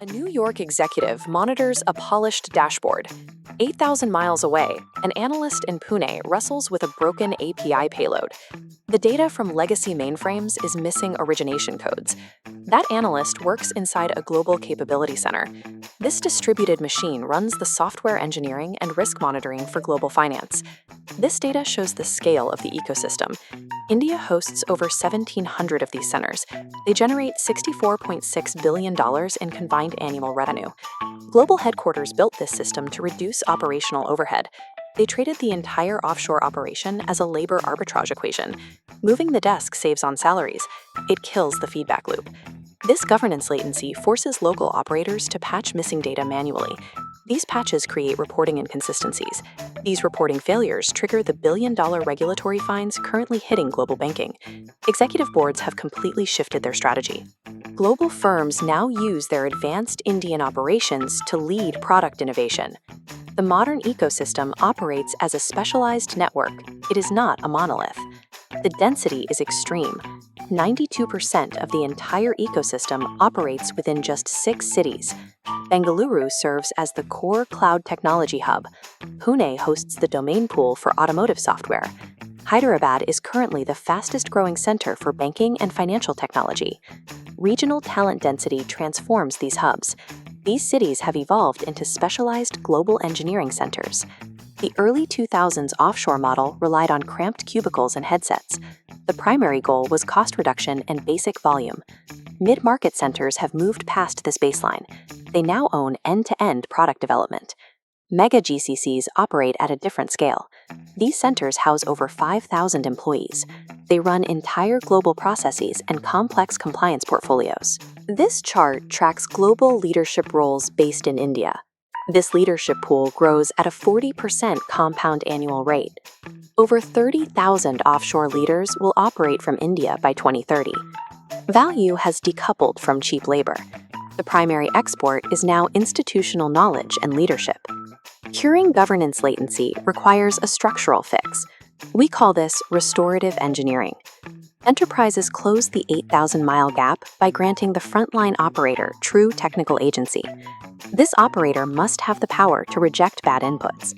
A New York executive monitors a polished dashboard. 8,000 miles away, an analyst in Pune wrestles with a broken API payload. The data from legacy mainframes is missing origination codes. That analyst works inside a global capability center. This distributed machine runs the software engineering and risk monitoring for global finance. This data shows the scale of the ecosystem. India hosts over 1,700 of these centers. They generate $64.6 billion in combined annual revenue. Global headquarters built this system to reduce operational overhead. They traded the entire offshore operation as a labor arbitrage equation. Moving the desk saves on salaries. It kills the feedback loop. This governance latency forces local operators to patch missing data manually. These patches create reporting inconsistencies. These reporting failures trigger the billion-dollar regulatory fines currently hitting global banking. Executive boards have completely shifted their strategy. Global firms now use their advanced Indian operations to lead product innovation. The modern ecosystem operates as a specialized network. It is not a monolith. The density is extreme. 92% of the entire ecosystem operates within just 6 cities. Bengaluru serves as the core cloud technology hub. Pune hosts the domain pool for automotive software. Hyderabad is currently the fastest-growing center for banking and financial technology. Regional talent density transforms these hubs. These cities have evolved into specialized global engineering centers. The early 2000s offshore model relied on cramped cubicles and headsets. The primary goal was cost reduction and basic volume. Mid-market centers have moved past this baseline. They now own end-to-end product development. Mega GCCs operate at a different scale. These centers house over 5,000 employees. They run entire global processes and complex compliance portfolios. This chart tracks global leadership roles based in India. This leadership pool grows at a 40% compound annual rate. Over 30,000 offshore leaders will operate from India by 2030. Value has decoupled from cheap labor. The primary export is now institutional knowledge and leadership. Curing governance latency requires a structural fix. We call this restorative engineering. Enterprises close the 8,000-mile gap by granting the frontline operator true technical agency. This operator must have the power to reject bad inputs.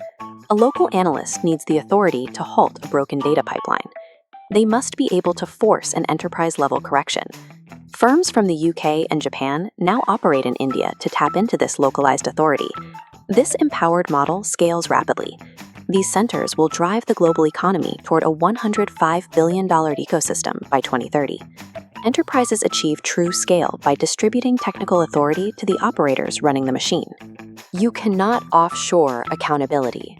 A local analyst needs the authority to halt a broken data pipeline. They must be able to force an enterprise-level correction. Firms from the UK and Japan now operate in India to tap into this localized authority. This empowered model scales rapidly. These centers will drive the global economy toward a $105 billion ecosystem by 2030. Enterprises achieve true scale by distributing technical authority to the operators running the machine. You cannot offshore accountability.